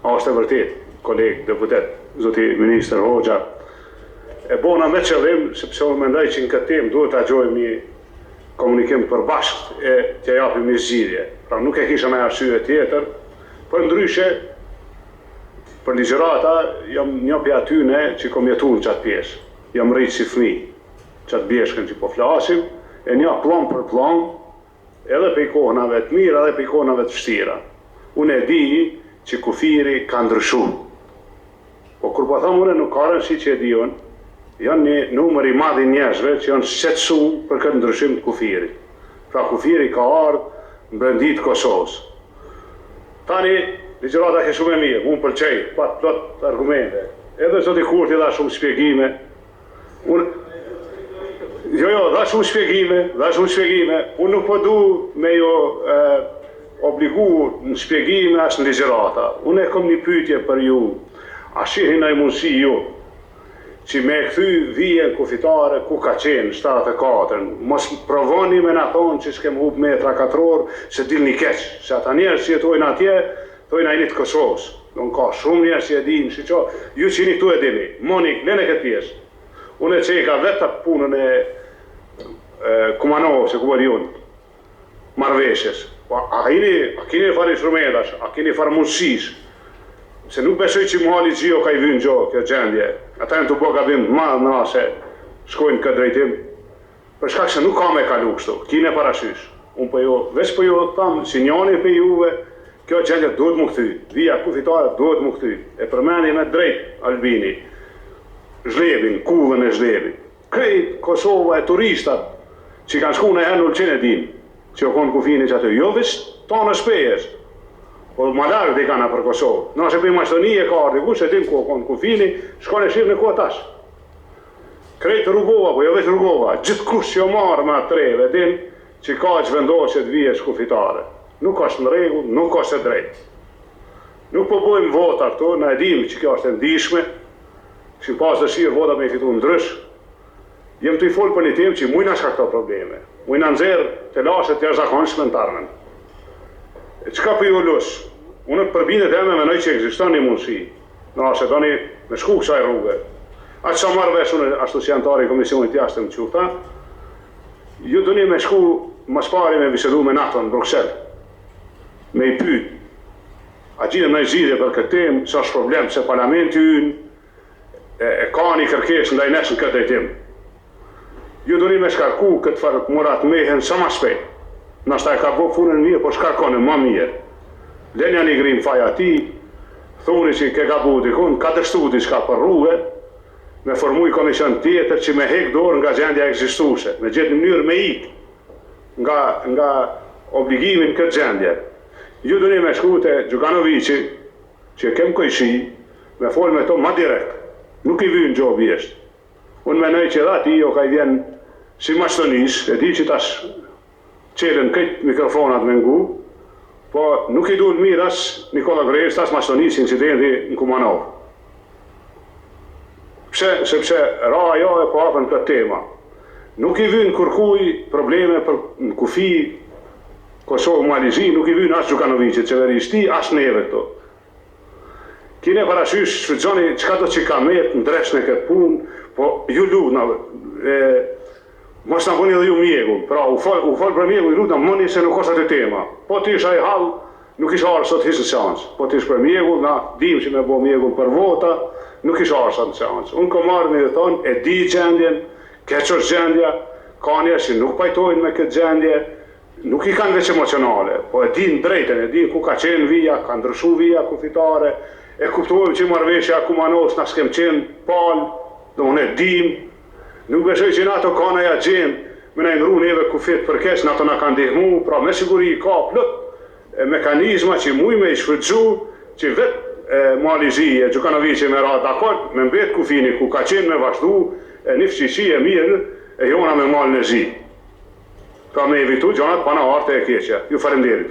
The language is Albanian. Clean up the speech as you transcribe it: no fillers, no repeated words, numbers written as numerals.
a është e vërtet, kolegë deputet, zoti ministër Hoxha, e bona me qëllim, sepse unë mendoj që në këtë temë duhet të gjojmë një komunikim përbashkët e të japim një zgjidhje. Pra nuk e kisha me arsye tjetër, për ndryshe, për ligjërata, jam një për atyne që kom jetu në qatë pjesë. Jam rritë si fëmi, qatë bjeshkën që po flasim, e një plan për plan, edhe për i kohënave të mirë, edhe për i kohënave të vështira. Unë e di që kufiri ka ndryshu. Po kur po thamë unë nuk ka rëndësi që e di unë, janë një numër i madh i njerëzve që janë shqetësu për këtë ndryshim të kufirit. Pra kufiri ka ardhur në brendit Kosovës. Tani, ligjërata ke shumë e mirë, unë pëlqej, pa plot argumente. Edhe zoti Kurti dha shumë shpjegime. Dha shumë shpjegime. Unë nuk po du me jo obligu në shpjegime as në ligjërata. Unë e kom një pyetje për ju. A shihin ai mundësi ju që me këthy vijen kufitare ku ka qenë 74, mos provoni me na thonë që s'kem hub metra katror, se dilni keq, se ata njerës që jetojnë atje, thojnë ajnit Kosovës. Nuk ka shumë njerës që e dinë, shiqo, ju që jeni këtu e dini, Monik, lene këtë pjesë. Unë e që i ka vetë të punën e Kumanovë, se ku bërë unë, marveshjes. A kini farë instrumentash, a kini farë mundësis, se nuk besoj që muhali Gjio ka i vynë gjo, kjo gjendje. Ata në të bo gabim të madhë në rase shkojnë këtë drejtim, për shkak se nuk ka me kalu kështu, kine parashysh. Unë për jo, veç për jo thamë, si njani për juve, kjo gjendje duhet më këthy, vija kufitare duhet më këthy. E përmeni me drejt Albini, Zhlebin, kuvën e Zhlebin. Krejt Kosova e turistat, që kanë shku në herë në Ulqin e din, që o konë kufini që aty, jo veç ta në shpejes. Po ma largë dhe i kana për Kosovë. Nëse për i Maqedoni e ka ardi, ku se tim ku konë kufini, shkone shirë në ku atash. Krejtë Rugova, po jo veç Rugova, gjithë kush që jo marë me atë treve, din që ka që vendoshet vijesh kufitare. Nuk është në rregull, nuk është e drejtë. Nuk po bojmë vota këto, na e dim që kjo është e ndishme, që pas dëshirë vota me i fitu ndrysh. Jem të i folë për një tim që mujna shka këto probleme. Mujna nëzirë të lashet të jashtëzakonshme në tarmen. Qka për ju lusë? Unë përbindet e me menoj që egziston një mundësi. Në ashe do një me shku kësaj rrugë. A që sa marrë vesh unë ashtu si antari i Komisionit jashtë më qufta, ju do një me shku mas pari me bisedu me NATO në Bruxelles. Me i pyt. A gjithë në i zhidhe për këtë temë, që është problem se parlamenti ynë e ka një kërkesh ndaj nesh në këtë drejtim. Ju do një me shkarku këtë farë murat mehen sa ma shpejt. Nashta e ka bo punën mirë, po shkarkone ma mirë. Lenja një grim faja ti, thuni që ke ka bu dikun, ka dështu diçka për rrugë, me formuj komision tjetër që me hek dorë nga gjendja ekzistuse, me gjithë në mënyrë me ikë nga obligimin këtë gjendje. Ju do një me shku të Gjukanovici, që kem kojshi, me folë me to ma direkt, nuk i vynë gjo bjeshtë. Unë menoj që dha ti jo ka i vjen si Maqedonis, e di që tash qelen këtë mikrofonat me ngu, po nuk i duhet mirë as Nikola Grejës, as Maqedonis incidenti në Kumanovë. Sepse ra ajo e po hapën këtë tema. Nuk i vynë kërkuj probleme për në kufi, Kosovë, Malizi, nuk i vynë as Gjukanovici, qeveristi, as neve këto. Kine parashysh shfrytëzoni qka do që ka metë në dresh në këtë punë, po ju luna, mos në bëni dhe ju mjegull, pra u folë për mjegull, i luta mëni se nuk është atë tema. Po të isha i halë, nuk isha arë sot hisë seansë. Po të ishë për mjegull, na dim që me bo mjegull për vota, nuk isha arë sot seansë. Unë ko marrë me dhe thonë, e di gjendjen, keq është gjendja, ka njerë që nuk pajtojnë me këtë gjendje, nuk i kanë veç emocionale, po e din drejten, e din ku ka qenë vija, ka ndryshu vija kufitare, e kuptojmë që marrëveshja Kumanovës na s'kem qenë palë, dhe unë e dim. Nuk besoj që nato ka në ja gjemë, me në indru neve kufit për kesh, nato në kanë dihmu, pra me siguri ka plët mekanizma që muj me i shfrytëzu, që vetë Malizi e Gjukanovici me ratë akord, me mbet kufini ku ka qenë me vazhdu, një fqiqi e mirë, e jona me malë në zi. Pra me evitu gjonat pa në arte e keqja. Ju falenderit.